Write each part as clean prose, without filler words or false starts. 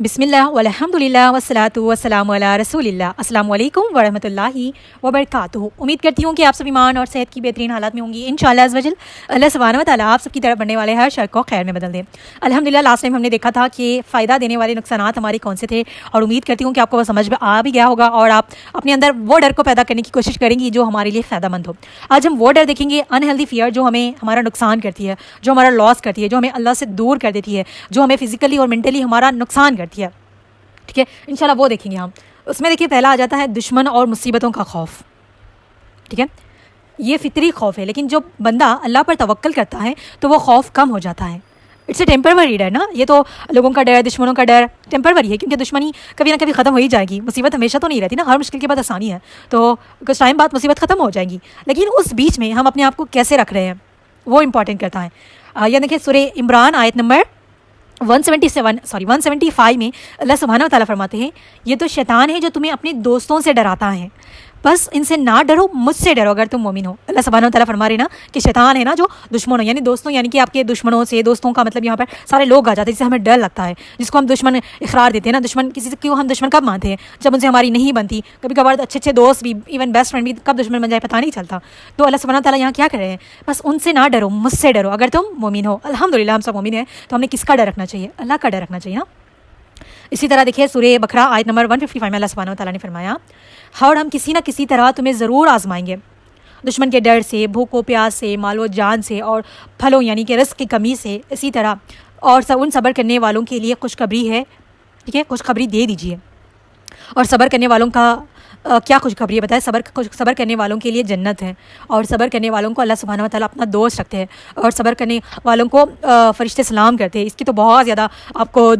بسم اللہ والحمدللہ والصلاۃ والسلام علی رسول اللہ۔ السلام علیکم ورحمۃ اللہ وبرکاتہ۔ امید کرتی ہوں کہ آپ سب ایمان اور صحت کی بہترین حالات میں ہوں گی انشاءاللہ عز وجل۔ اللہ سبحانہ و تعالیٰ آپ سب کی طرف بڑھنے والے ہر شر کو خیر میں بدل دے۔ الحمدللہ لاسٹ ٹائم ہم نے دیکھا تھا کہ فائدہ دینے والے نقصانات ہمارے کون سے تھے، اور امید کرتی ہوں کہ آپ کو وہ سمجھ میں آ بھی گیا ہوگا اور آپ اپنے اندر وہ ڈر کو پیدا کرنے کی کوشش کریں گی جو ہمارے لیے فائدہ مند ہو۔ آج ہم وہ ڈر دیکھیں گے، انہیلدی فیئر، جو ہمیں ہمارا نقصان کرتی ہے، جو ہمارا لاس کرتی ہے، جو ہمیں اللہ سے دور کر دیتی ہے، جو ہمیں فزیکلی اور مینٹلی ہمارا نقصان کرتی ہے۔ ٹھیک ہے، انشاءاللہ وہ دیکھیں گے ہم۔ اس میں دیکھیے پہلا آ جاتا ہے دشمن اور مصیبتوں کا خوف۔ ٹھیک ہے، یہ فطری خوف ہے، لیکن جو بندہ اللہ پر توکل کرتا ہے تو وہ خوف کم ہو جاتا ہے۔ اٹس اے ٹیمپروری ڈر نا، یہ تو لوگوں کا ڈر، دشمنوں کا ڈر ٹیمپروری ہے، کیونکہ دشمنی کبھی نہ کبھی ختم ہو ہی جائے گی۔ مصیبت ہمیشہ تو نہیں رہتی نا، ہر مشکل کے بعد آسانی ہے، تو کچھ ٹائم بعد مصیبت ختم ہو جائے گی، لیکن اس بیچ میں ہم اپنے آپ کو کیسے رکھ رہے ہیں وہ امپورٹنٹ کرتا ہے۔ یہ دیکھیں سورہ عمران آیت نمبر 175 میں اللہ سبحانہ و تعالیٰ فرماتے ہیں، یہ تو شیطان ہے جو تمہیں اپنے دوستوں سے ڈراتا ہے، بس ان سے نہ ڈرو، مجھ سے ڈرو اگر تم مومن ہو۔ اللہ سبحانہ و تعالیٰ فرما رہے نا کہ شیطان ہے نا جو دشمنوں، یعنی دوستوں، یعنی کہ آپ کے دشمنوں سے، دوستوں کا مطلب یہاں پر سارے لوگ آ جاتے ہیں جس سے ہمیں ڈر لگتا ہے، جس کو ہم دشمن اقرار دیتے ہیں نا۔ دشمن کسی سے کیوں ہم دشمن کب مانتے ہیں؟ جب ان سے ہماری نہیں بنتی، کبھی کبھار اچھے دوست بھی، ایون بیسٹ فرینڈ بھی کب دشمن بن جائے پتہ نہیں چلتا۔ تو اللہ سبحانہ و تعالیٰ یہاں کیا کر رہے ہیں؟ بس ان سے نہ ڈرو، مجھ سے ڈرو اگر تم مومن ہو۔ الحمدللہ ہم سب مومن ہیں، تو ہمیں کس کا ڈر رکھنا چاہیے؟ اللہ کا ڈر رکھنا چاہیے نا۔ اسی طرح دیکھیے سورہ بقرہ آیت نمبر 155 میں اللہ سبحانہ و تعالیٰ نے فرمایا، اور ہم کسی نہ کسی طرح تمہیں ضرور آزمائیں گے، دشمن کے ڈر سے، بھوک و پیاس سے، مال و جان سے، اور پھلوں یعنی کہ رزق کی کمی سے، اسی طرح اور ان صبر کرنے والوں کے لیے خوشخبری ہے۔ ٹھیک ہے، خوشخبری دے دیجیے۔ اور صبر کرنے والوں کا کیا خوشخبری ہے بتائیں؟ صبر کرنے والوں کے لیے جنت ہے، اور صبر کرنے والوں کو اللہ سبحانہ و تعالیٰ اپنا دوست رکھتے ہیں، اور صبر کرنے والوں کو فرشتے سلام کرتے ہیں۔ اس کی تو بہت زیادہ آپ کو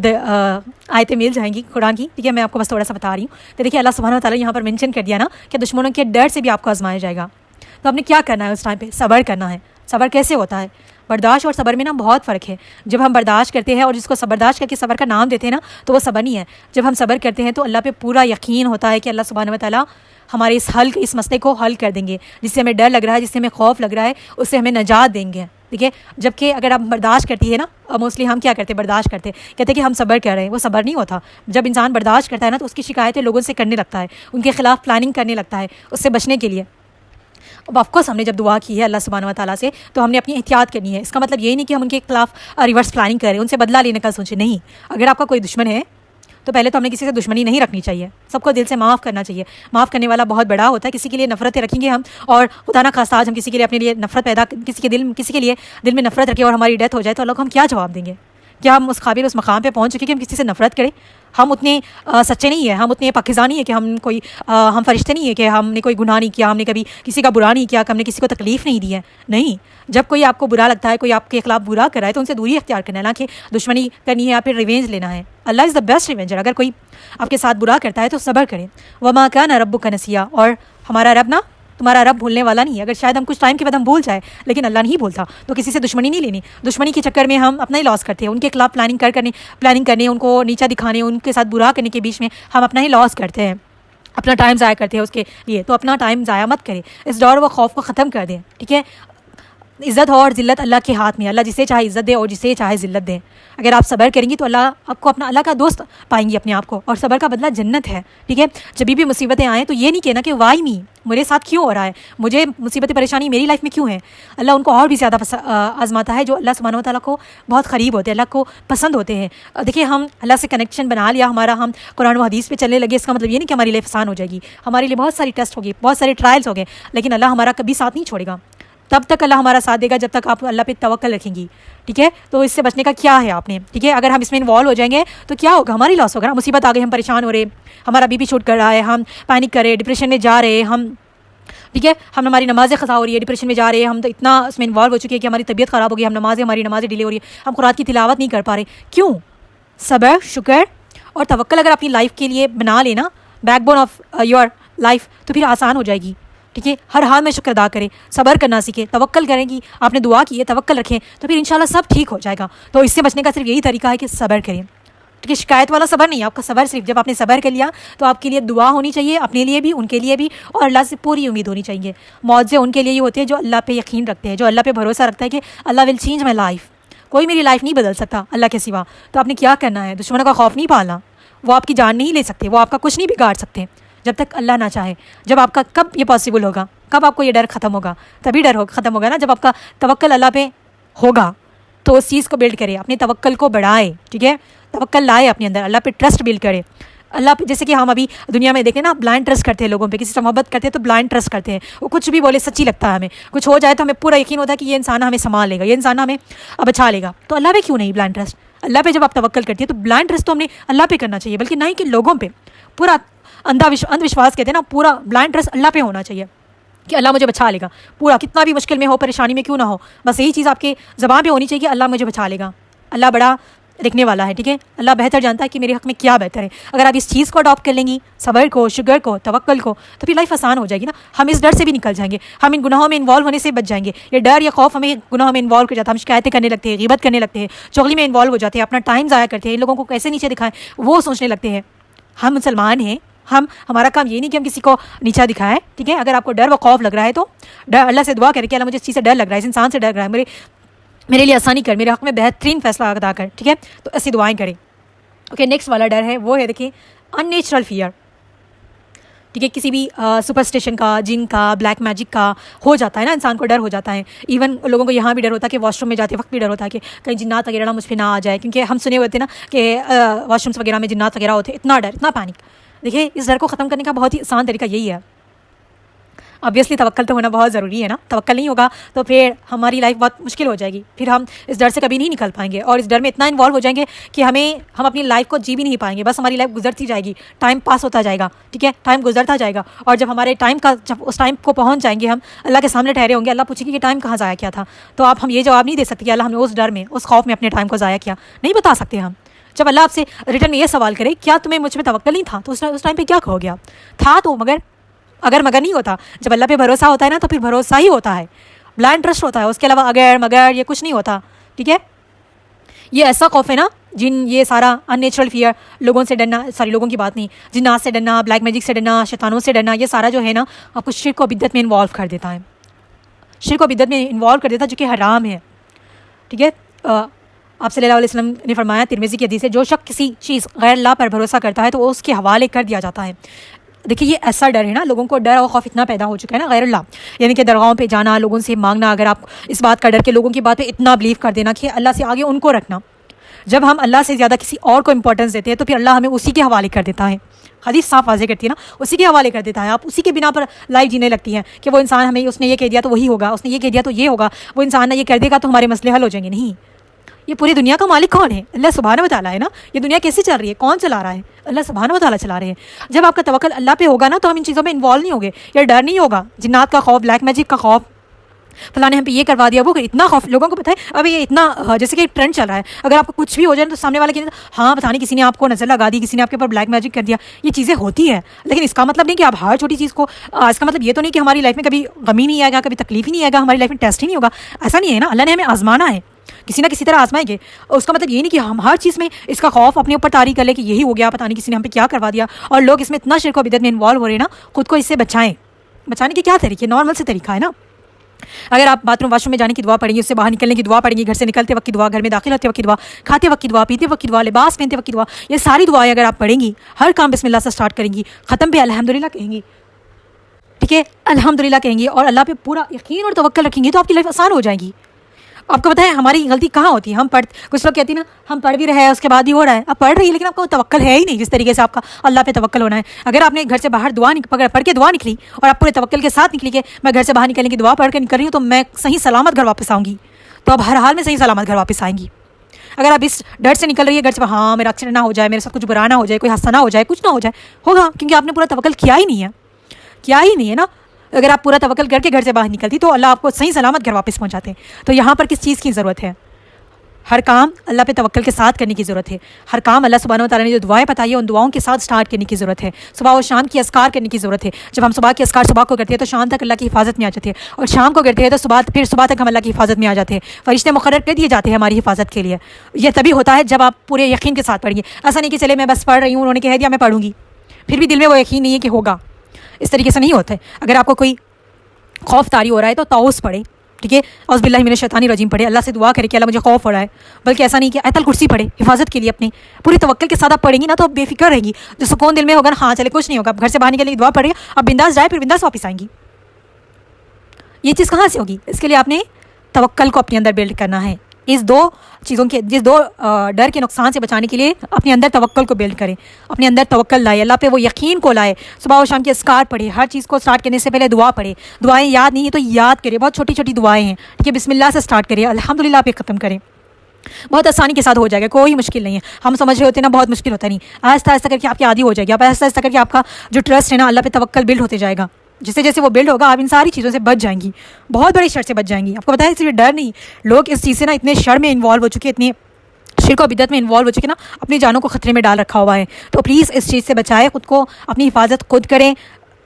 آیتیں مل جائیں گی قرآن کی، ٹھیک ہے، میں آپ کو بس تھوڑا سا بتا رہی ہوں۔ تو دیکھیے اللہ سبحانہ و تعالیٰ یہاں پر مینشن کر دیا نا کہ دشمنوں کے ڈر سے بھی آپ کو آزمایا جائے گا، تو آپ نے کیا کرنا ہے اس ٹائم پہ؟ صبر کرنا ہے۔ صبر کیسے ہوتا ہے؟ برداشت اور صبر میں نا بہت فرق ہے۔ جب ہم برداشت کرتے ہیں اور جس کو برداشت کر کے صبر کا نام دیتے ہیں نا، تو وہ صبر نہیں ہے۔ جب ہم صبر کرتے ہیں تو اللہ پہ پورا یقین ہوتا ہے کہ اللہ سبحانہ و تعالیٰ ہمارے اس مسئلے کو حل کر دیں گے، جس سے ہمیں ڈر لگ رہا ہے، جس سے ہمیں خوف لگ رہا ہے، اس سے ہمیں نجات دیں گے۔ دیکھیے جبکہ اگر آپ برداشت کرتی ہے نا، موسٹلی ہم کیا کرتے ہیں؟ برداشت کرتے کہتے ہیں کہ ہم صبر کر رہے ہیں، وہ صبر نہیں ہوتا۔ جب انسان برداشت کرتا ہے نا تو اس کی شکایتیں لوگوں سے کرنے لگتا ہے، ان کے خلاف پلاننگ کرنے لگتا ہے اس سے بچنے کے لیے۔ اب آف کورس ہم نے جب دعا کی ہے اللہ سبحانہ و تعالیٰ سے تو ہم نے اپنی احتیاط کرنی ہے۔ اس کا مطلب یہی نہیں کہ ہم ان کے خلاف ریورس پلاننگ کریں، ان سے بدلہ لینے کا سوچیں، نہیں۔ اگر آپ کا کوئی دشمن ہے تو پہلے تو ہم نے کسی سے دشمنی نہیں رکھنی چاہیے، سب کو دل سے معاف کرنا چاہیے۔ معاف کرنے والا بہت بڑا ہوتا ہے۔ کسی کے لیے نفرتیں رکھیں گے ہم، اور خدا نہ خواستہ آج ہم کسی کے لیے اپنے لیے نفرت کسی کے لیے دل میں نفرت رکھیں اور ہماری ڈیتھ ہو جائے تو اللہ کو ہم کیا جواب دیں گے؟ کیا ہم اس قابل اس مقام پہ پہنچ چکے کہ ہم کسی سے نفرت کریں؟ ہم اتنے سچے نہیں ہیں، ہم اتنے پاکیزہ نہیں ہیں کہ ہم فرشتے نہیں ہیں کہ ہم نے کوئی گناہ نہیں کیا، ہم نے کبھی کسی کا برا نہیں کیا، ہم نے کسی کو تکلیف نہیں دی ہے۔ نہیں، جب کوئی آپ کو برا لگتا ہے، کوئی آپ کے خلاف برا کر رہا ہے تو ان سے دوری اختیار کرنا ہے، نہ کہ دشمنی کرنی ہے یا پھر ریونج لینا ہے۔ اللہ از دا بیسٹ ریونجر۔ اگر کوئی آپ کے ساتھ برا کرتا ہے تو صبر کریں۔ وما کان ربک نسیا، اور ہمارا رب نا تمہارا رب بھولنے والا نہیں ہے۔ اگر شاید ہم کچھ ٹائم کے بعد ہم بھول جائے، لیکن اللہ نہیں بھولتا، تو کسی سے دشمنی نہیں لینی۔ دشمنی کے چکر میں ہم اپنا ہی لاس کرتے ہیں، ان کے خلاف پلاننگ کرنے، ان کو نیچا دکھانے، ان کے ساتھ برا کرنے کے بیچ میں ہم اپنا ہی لاس کرتے ہیں، اپنا ٹائم ضائع کرتے ہیں اس کے لیے۔ تو اپنا ٹائم ضائع مت کریں، اس ڈر و خوف کو ختم کر دیں۔ ٹھیک ہے، عزت اور ذلت اللہ کے ہاتھ میں، اللہ جسے چاہے عزت دے اور جسے چاہے ذلت دے۔ اگر آپ صبر کریں گی تو اللہ آپ کو اللہ کا دوست پائیں گی اپنے آپ کو، اور صبر کا بدلہ جنت ہے۔ ٹھیک ہے، جب بھی مصیبتیں آئیں تو یہ نہیں کہنا کہ وائی می، میرے ساتھ کیوں ہو رہا ہے، مجھے مصیبت پریشانی میری لائف میں کیوں ہے۔ اللہ ان کو اور بھی زیادہ آزماتا ہے جو اللہ سبحانہ و تعالیٰ کو بہت قریب ہوتے ہیں، اللہ کو پسند ہوتے ہیں۔ دیکھیے ہم اللہ سے کنیکشن بنا لیا ہمارا، ہم قرآن و حدیث پہ چلنے لگے، اس کا مطلب یہ نہیں کہ ہماری لائف آسان ہو جائے گی۔ ہمارے لیے بہت ساری ٹیسٹ ہوگی، بہت سارے ٹرائلس ہو گئے، لیکن اللہ ہمارا کبھی ساتھ نہیں چھوڑے گا۔ تب تک اللہ ہمارا ساتھ دے گا جب تک آپ اللہ پہ توکل رکھیں گی۔ ٹھیک ہے، تو اس سے بچنے کا کیا ہے آپ نے؟ ٹھیک ہے، اگر ہم اس میں انوالو ہو جائیں گے تو کیا ہوگا؟ ہماری لاس ہوگا نا۔ مصیبت آ گئی، ہم پریشان ہو رہے، ہمارا بی پی شوٹ کر رہا ہے، ہم پینک کر رہے، ڈپریشن میں جا رہے ہم۔ ٹھیک ہے، ہماری نمازیں خطا ہو رہی ہے، ڈپریشن میں جا رہے ہیں، ہم تو اتنا اس میں انوالو ہو چکے ہیں کہ ہماری طبیعت خراب ہو گئی، ہماری نمازیں ڈیلے ہو رہی ہے، ہم قرآن کی تلاوت نہیں کر پا رہے۔ کیوں؟ صبر، شکر اور توکل اگر اپنی لائف کے لیے بنا لینا، back bone of your life, تو پھر آسان ہو جائے گی۔ ٹھیک ہے، ہر حال میں شکر ادا کریں، صبر کرنا سیکھیں، توکل کریں گی، آپ نے دعا کی ہے توکل رکھیں، تو پھر انشاءاللہ سب ٹھیک ہو جائے گا۔ تو اس سے بچنے کا صرف یہی طریقہ ہے کہ صبر کریں۔ ٹھیک ہے، شکایت والا صبر نہیں، آپ کا صبر صرف جب آپ نے صبر کر لیا تو آپ کے لیے دعا ہونی چاہیے، اپنے لیے بھی، ان کے لیے بھی، اور اللہ سے پوری امید ہونی چاہیے۔ معجزے ان کے لیے ہی ہوتے ہیں جو اللہ پہ یقین رکھتے ہیں، جو اللہ پہ بھروسہ رکھتا ہے کہ اللہ ول چینج مائی لائف۔ کوئی میری لائف نہیں بدل سکتا اللہ کے سوا. تو آپ نے کیا کرنا ہے؟ دشمنوں کا خوف نہیں پالنا. وہ آپ کی جان نہیں لے سکتے, وہ آپ کا کچھ نہیں بگاڑ سکتے جب تک اللہ نہ چاہے. جب آپ کا کب یہ پاسبل ہوگا, کب آپ کو یہ ڈر ختم ہوگا؟ تبھی ڈر ختم ہوگا نا جب آپ کا توکل اللہ پہ ہوگا. تو اس چیز کو بلڈ کرے, اپنے توکل کو بڑھائے, ٹھیک ہے, توکل لائے اپنے اندر, اللہ پہ ٹرسٹ بلڈ کرے. اللہ پہ جیسے کہ ہم ابھی دنیا میں دیکھیں نا, بلائنڈ ٹرسٹ کرتے ہیں لوگوں پہ, کسی سے محبت کرتے ہیں تو بلائنڈ ٹرسٹ کرتے ہیں, وہ کچھ بھی بولے سچی لگتا ہے ہمیں, کچھ ہو جائے تو ہمیں پورا یقین ہوتا ہے کہ یہ انسان ہمیں سنبھال لے گا, یہ انسان ہمیں بچا لے گا. تو اللہ پہ کیوں نہیں بلائنڈ ٹرسٹ؟ اللہ پہ جب آپ توکل کرتی ہے تو بلائنڈ ٹرسٹ تو ہم نے اللہ پہ کرنا چاہیے, بلکہ نہ ہی کہ لوگوں پہ. پورا اندھ وشواس کہتے ہیں نا, پورا بلائنڈ ٹرسٹ اللہ پہ ہونا چاہیے کہ اللہ مجھے بچا لے گا. پورا کتنا بھی مشکل میں ہو, پریشانی میں کیوں نہ ہو, بس یہی چیز آپ کے زبان پہ ہونی چاہیے کہ اللہ مجھے بچا لے گا. اللہ بڑا دیکھنے والا ہے, ٹھیک ہے, اللہ بہتر جانتا ہے کہ میرے حق میں کیا بہتر ہے. اگر آپ اس چیز کو اڈاپٹ کر لیں گی, صبر کو, شکر کو, توکل کو, تو پھر لائف آسان ہو جائے گی نا. ہم اس ڈر سے بھی نکل جائیں گے, ہم ان گناہوں میں انوالو ہونے سے بچ جائیں گے. یہ ڈر یا خوف ہمیں گناہوں میں انوالو کر جاتا ہے, ہم شکایتیں کرنے لگتے ہیں, غیبت کرنے لگتے ہیں, چغلی میں انوالو ہو جاتے ہیں, اپنا ٹائم ضائع کرتے ہیں, ان لوگوں کو کیسے نیچے دکھائیں وہ سوچنے لگتے ہیں. ہم مسلمان ہیں, ہمارا کام یہ نہیں کہ ہم کسی کو نیچا دکھائیں, ٹھیک ہے. اگر آپ کو ڈر و خوف لگ رہا ہے تو اللہ سے دعا کریں کہ اللہ مجھے اس چیز سے ڈر لگ رہا ہے, اس انسان سے ڈر رہا ہے, میرے لیے آسانی کر, میرے حق میں بہترین فیصلہ ادا کر, ٹھیک ہے. تو ایسی دعائیں کریں. اوکے, نیکسٹ والا ڈر ہے وہ ہے دیکھیں ان نیچرل فیئر, ٹھیک ہے. کسی بھی سپرسٹیشن کا, جن کا, بلیک میجک کا ہو جاتا ہے نا, انسان کو ڈر ہو جاتا ہے. ایون لوگوں کو یہاں بھی ڈر ہوتا ہے کہ واش روم میں جاتے وقت بھی ڈر ہوتا ہے کہ کہیں جنات وغیرہ مجھ پہ نہ آ جائے, کیونکہ ہم سنے ہوئے تھے نا کہ واش رومس وغیرہ میں جنات وغیرہ ہوتے. اتنا ڈر, اتنا پینک. دیکھیے اس ڈر کو ختم کرنے کا بہت ہی آسان طریقہ یہی ہے. obviously توکل تو ہونا بہت ضروری ہے نا. توکل نہیں ہوگا تو پھر ہماری لائف بہت مشکل ہو جائے گی, پھر ہم اس ڈر سے کبھی نہیں نکل پائیں گے, اور اس ڈر میں اتنا انوالو ہو جائیں گے کہ ہم اپنی لائف کو جی بھی نہیں پائیں گے. بس ہماری لائف گزرتی جائے گی, ٹائم پاس ہوتا جائے گا, ٹھیک ہے, ٹائم گزرتا جائے گا. اور جب ہمارے اس ٹائم کو پہنچ جائیں گے, ہم اللہ کے سامنے ٹھہرے ہوں گے, اللہ پوچھیں گے کہ ٹائم کہاں ضائع کیا تھا. تو ہم یہ جواب نہیں دے سکتے کہ اللہ ہم نے اس ڈر میں, اس خوف میں اپنے ٹائم کو ضائع کیا, نہیں بتا سکتے ہم. جب اللہ آپ سے ریٹرن میں یہ سوال کرے کیا تمہیں مجھ پہ توکل نہیں تھا, تو اس ٹائم پہ کیا کہو گے آپ؟ تھا تو مگر نہیں ہوتا. جب اللہ پہ بھروسہ ہوتا ہے نا تو پھر بھروسہ ہی ہوتا ہے, بلائنڈ ٹرسٹ ہوتا ہے, اس کے علاوہ مگر یہ کچھ نہیں ہوتا, ٹھیک ہے. یہ ایسا خوف ہے نا, یہ سارا ان نیچرل فیئر, لوگوں سے ڈرنا, لوگوں کی بات نہیں, جنات سے ڈرنا, بلیک میجک سے ڈرنا, شیطانوں سے ڈرنا, یہ سارا جو ہے نا آپ کو شرک و بدعت میں انوالو کر دیتا ہے, شرک و بدعت میں انوالو کر دیتا ہے, جو کہ حرام ہے, ٹھیک ہے. آپ صلی اللہ علیہ وسلم نے فرمایا, ترمذی کی حدیث ہے, جو شخص کسی چیز غیر اللہ پر بھروسہ کرتا ہے تو وہ اس کے حوالے کر دیا جاتا ہے. دیکھیے یہ ایسا ڈر ہے نا, لوگوں کو ڈر اور خوف اتنا پیدا ہو چکا ہے نا غیر اللہ, یعنی کہ درگاہوں پہ جانا, لوگوں سے مانگنا. اگر آپ اس بات کا ڈر کہ لوگوں کی بات پہ اتنا بلیو کر دینا کہ اللہ سے آگے ان کو رکھنا. جب ہم اللہ سے زیادہ کسی اور کو امپورٹنس دیتے ہیں تو پھر اللہ ہمیں اسی کے حوالے کر دیتا ہے. حدیث صاف واضح کرتی ہے نا, اسی کے حوالے کر دیتا ہے. آپ اسی کے بنا پر لائف جینے لگتی ہیں کہ وہ انسان ہمیں, اس نے یہ کہہ دیا تو وہی ہوگا, اس نے یہ کہہ دیا تو یہ ہوگا, وہ انسان نے یہ کر دے گا تو ہمارے مسئلے حل ہو جائیں گے. نہیں, یہ پوری دنیا کا مالک کون ہے؟ اللہ سبحانہ و تعالیٰ ہے نا. یہ دنیا کیسے چل رہی ہے, کون چلا رہا ہے؟ اللہ سبحانہ و تعالیٰ چلا رہے ہیں. جب آپ کا توکل اللہ پہ ہوگا نا تو ہم ان چیزوں میں انوالو نہیں ہوگے, یا ڈر نہیں ہوگا, جنات کا خوف, بلیک میجک کا خوف, فلاں نے ہم پہ یہ کروا دیا, وہ اتنا خوف. لوگوں کو پتہ ہے ابھی یہ اتنا جیسے کہ ٹرینڈ چل رہا ہے, اگر آپ کو کچھ بھی ہو جائے تو سامنے والے کہتے ہیں ہاں پتہ نہیں کسی نے آپ کو نظر لگا دی, کسی نے آپ کے اوپر بلیک میجک کر دیا. یہ چیزیں ہوتی ہیں, لیکن اس کا مطلب نہیں کہ آپ ہر چھوٹی چیز کو, اس کا مطلب یہ تو نہیں کہ ہماری لائف میں کبھی غمی نہیں آئے گا, کبھی تکلیف ہی نہیں آئے گا, ہماری لائف میں ٹیسٹ ہی نہیں ہوگا. ایسا نہیں ہے نا, اللہ نے ہمیں آزمانا ہے, کسی نہ کسی طرح آزمائیں گے. اس کا مطلب یہ نہیں کہ ہم ہر چیز میں اس کا خوف اپنے اوپر طاری کر لیں کہ یہی ہو گیا, پتہ نہیں کسی نے ہم پہ کیا کروا دیا. اور لوگ اس میں اتنا شرک و بدعت میں انوالو ہو رہے ہیں نا, خود کو اس سے بچائیں. بچانے کے کیا طریقے؟ نارمل سے طریقہ ہے نا. اگر آپ باتھ روم واش روم میں جانے کی دعا پڑھیں گے, اس سے باہر نکلنے کی دعا پڑھیں گے, گھر سے نکلتے وقت کی دعا, گھر میں داخل ہوتے وقت کی دعا, کھاتے وقت کی دعا, پیتے وقت کی دعا, لباس پہنتے وقت کی دعا, یہ ساری دعائیں اگر آپ پڑھیں گی, ہر کام بسم اللہ سے اسٹارٹ کریں گی, ختم پہ الحمدللہ کہیں گی, ٹھیک ہے, الحمدللہ کہیں گی, اور اللہ پہ پورا یقین اور توکل رکھیں گی, تو آپ کی لائف آسان ہو جائے گی. آپ کو پتہ ہے ہماری غلطی کہاں ہوتی ہے؟ کچھ لوگ کہتی ہیں نا ہم پڑھ بھی رہے ہیں اس کے بعد ہی ہو رہا ہے. آپ پڑھ رہی ہے لیکن آپ کو توکل ہے ہی نہیں, جس طریقے سے آپ کا اللہ پہ توکل ہونا ہے. اگر آپ نے گھر سے باہر پڑھ کے دعا نکلی, اور آپ پورے توکل کے ساتھ نکلی کہ میں گھر سے باہر نکلنے کی دعا پڑھ کے نکل رہی ہوں تو میں صحیح سلامت گھر واپس آؤں گی, تو آپ ہر حال میں صحیح سلامت گھر واپس آئیں گی. اگر آپ اس ڈر سے نکل رہی ہے گھر سے, ہاں میرا ایکسیڈنٹ نہ ہو جائے, میرے ساتھ کچھ برا نہ ہو جائے, کوئی حادثہ نہ ہو جائے, کچھ نہ ہو جائے, ہوگا, کیونکہ آپ نے پورا توکل کیا ہی نہیں ہے نا. اگر آپ پورا توکل کر کے گھر سے باہر نکلتی تو اللہ آپ کو صحیح سلامت گھر واپس پہنچاتے. تو یہاں پر کس چیز کی ضرورت ہے؟ ہر کام اللہ پہ توکل کے ساتھ کرنے کی ضرورت ہے. ہر کام اللہ سبحانہ و تعالیٰ نے جو دعائیں بتائی ہیں ان دعاؤں کے ساتھ سٹارٹ کرنے کی ضرورت ہے. صبح و شام کی اذکار کرنے کی ضرورت ہے. جب ہم صبح کی اذکار صبح کو کرتے ہیں تو شام تک اللہ کی حفاظت میں آ جاتے ہیں, اور شام کو کرتے ہیں تو صبح تک ہم اللہ کی حفاظت میں آ جاتے ہیں. فرشتے مقرر کر دیے جاتے ہیں ہماری حفاظت کے لیے. یہ تبھی ہوتا ہے جب آپ پورے یقین کے ساتھ پڑھیں گے. ایسا نہیں کہ چلے میں بس پڑھ رہی ہوں, انہوں نے کہہ دیا میں پڑھوں گی, پھر بھی دل میں وہ یقین نہیں ہے کہ ہوگا. اس طریقے سے نہیں ہوتا ہے. اگر آپ کو کوئی خوف طاری ہو رہا ہے تو طاؤس پڑھیں, ٹھیک ہے. اعوذ باللہ من الشیطان الرجیم پڑھے, اللہ سے دعا کرے کہ اللہ مجھے خوف ہو رہا ہے, بلکہ ایسا نہیں کہ آیت الکرسی پڑھے حفاظت کے لیے اپنے پوری توکل کے ساتھ آپ پڑھیں گی نا تو آپ بے فکر رہیں گی, جو سکون دل میں ہوگا نا, ہاں چلے کچھ نہیں ہوگا, گھر سے باہر نکلنے کی دعا پڑھ رہی ہے, اب بنداس جائے پھر بنداس واپس آئیں گی. یہ چیز کہاں سے ہوگی؟ اس کے لیے آپ نے توکل کو اپنے اندر بلڈ کرنا ہے. اس دو چیزوں کے, جس دو ڈر کے نقصان سے بچانے کے لیے اپنے اندر توکل کو بلڈ کریں, اپنے اندر توکل لائے, اللہ پہ وہ یقین کو لائے, صبح و شام کے اذکار پڑھے, ہر چیز کو سٹارٹ کرنے سے پہلے دعا پڑھے, دعائیں یاد نہیں ہے تو یاد کرے, بہت چھوٹی چھوٹی دعائیں ہیں, ٹھیک ہے, بسم اللہ سے سٹارٹ کرے, الحمدللہ پہ ختم کریں, بہت آسانی کے ساتھ ہو جائے گا, کوئی مشکل نہیں ہے. ہم سمجھ رہے ہوتے ہیں نا بہت مشکل ہوتا نہیں, آہستہ آہستہ کر کے آپ کی عادی ہو جائے گی, آپ آہستہ آہستہ کر کے آپ کا جو ٹرسٹ ہے نا اللہ پہ توکل بلڈ ہوتے جائے گا. جیسے جیسے وہ بلڈ ہوگا آپ ان ساری چیزوں سے بچ جائیں گی, بہت بڑی شر سے بچ جائیں گی. آپ کو پتہ ہے صرف ڈر نہیں, لوگ اس چیز سے نا اتنے شر میں انوالو ہو چکے, اتنے شرک و بدعت میں انوالو ہو چکے نا, اپنی جانوں کو خطرے میں ڈال رکھا ہوا ہے. تو پلیز اس چیز سے بچائے خود کو, اپنی حفاظت خود کریں,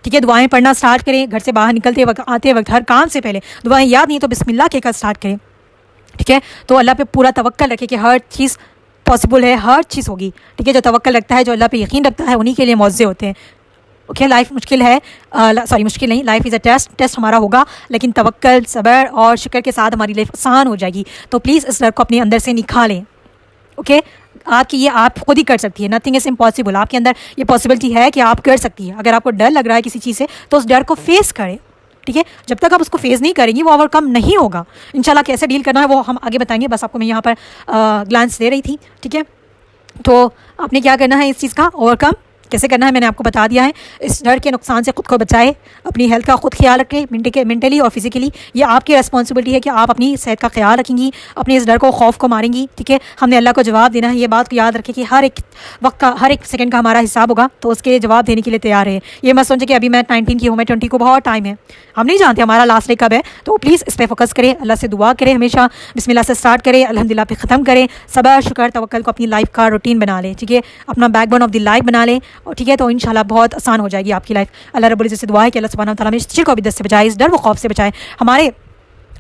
ٹھیک ہے. دعائیں پڑھنا سٹارٹ کریں, گھر سے باہر نکلتے وقت, آتے وقت, ہر کام سے پہلے دعائیں یاد نہیں تو بسم اللہ کہہ کر سٹارٹ کریں, ٹھیک ہے. تو اللہ پہ پورا توکل رکھے کہ ہر چیز پاسبل ہے, ہر چیز ہوگی, ٹھیک ہے. جو توکل رکھتا ہے, جو اللہ پہ یقین رکھتا ہے, انہی کے لیے معجزے ہوتے ہیں. اوکے, لائف مشکل ہے, مشکل نہیں, لائف از اے ٹیسٹ ہمارا ہوگا, لیکن توکل, صبر اور شکر کے ساتھ ہماری لائف آسان ہو جائے گی. تو پلیز اس ڈر کو اپنے اندر سے نکالیں. اوکے, آپ خود ہی کر سکتی ہے, نتھنگ از امپاسبل. آپ کے اندر یہ پاسبلٹی ہے کہ آپ کر سکتی ہے. اگر آپ کو ڈر لگ رہا ہے کسی چیز سے تو اس ڈر کو فیس کریں, ٹھیک ہے. جب تک آپ اس کو فیس نہیں کریں گی وہ اوور کم نہیں ہوگا. انشاءاللہ کیسے ڈیل کرنا ہے وہ ہم آگے بتائیں گے, بس آپ کو میں یہاں پر گلانس دے رہی تھی, ٹھیک ہے. تو آپ نے کیا کرنا ہے, اس چیز کا اوور کم کیسے کرنا ہے میں نے آپ کو بتا دیا ہے. اس ڈر کے نقصان سے خود کو بچائے, اپنی ہیلتھ کا خود خیال رکھیں, مینٹلی اور فزیکلی. یہ آپ کی ریسپانسبلٹی ہے کہ آپ اپنی صحت کا خیال رکھیں گی, اپنے اس ڈر کو, خوف کو ماریں گی, ٹھیک ہے. ہم نے اللہ کو جواب دینا ہے, یہ بات کو یاد رکھیں کہ ہر ایک وقت کا, ہر ایک سیکنڈ کا ہمارا حساب ہوگا, تو اس کے جواب دینے کے لیے تیار ہے. یہ مت سوچیں کہ ابھی میں 19 کی ہوں, میں 20 کو, بہت ٹائم ہے, ہم نہیں جانتے ہمارا لاسٹ ڈے کب ہے. تو پلیز اس پہ فوکس کریں, اللہ سے دعا کریں, ہمیشہ بسم اللہ سے سٹارٹ کریں, الحمدللہ پہ ختم کریں. صبر, شکر, توکل کو اپنی لائف کا روٹین بنا لیں, ٹھیک ہے, اپنا back bone of the life بنا لیں, اور ٹھیک ہے. تو انشاءاللہ بہت آسان ہو جائے گی آپ کی لائف. اللہ رب العزت سے دعا ہے کہ اللہ سبحانہ و تعالیٰ ہمیں شرک و بدعت سے بچائے, اس ڈر و خوف سے بچائے. ہمارے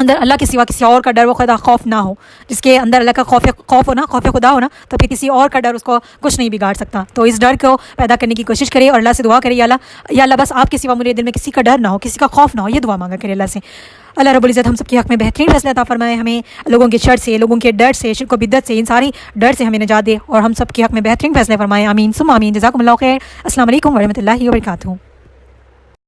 اندر اللہ کے سوا کسی اور کا ڈر و خدا خوف نہ ہو. جس کے اندر اللہ کا خوف ہونا, خوف خدا ہونا, تو پھر کسی اور کا ڈر اس کو کچھ نہیں بگاڑ سکتا. تو اس ڈر کو پیدا کرنے کی کوشش کرے اور اللہ سے دعا کرے, یا اللہ بس آپ کے سوا میرے دل میں کسی کا ڈر نہ ہو, کسی کا خوف نہ ہو, یہ دعا مانگا کرے اللہ سے. اللہ رب العزت ہم سب کے حق میں بہترین فیصلہ عطا فرمائے, ہمیں لوگوں کے شر سے, لوگوں کے ڈر سے, شرک و بدعت سے, ان ساری ڈر سے ہمیں نجات دے, اور ہم سب کے حق میں بہترین فیصلے فرمائے. آمین ثم آمین. جزاکم اللہ خیر. السلام علیکم ورحمۃ اللہ وبرکاتہ.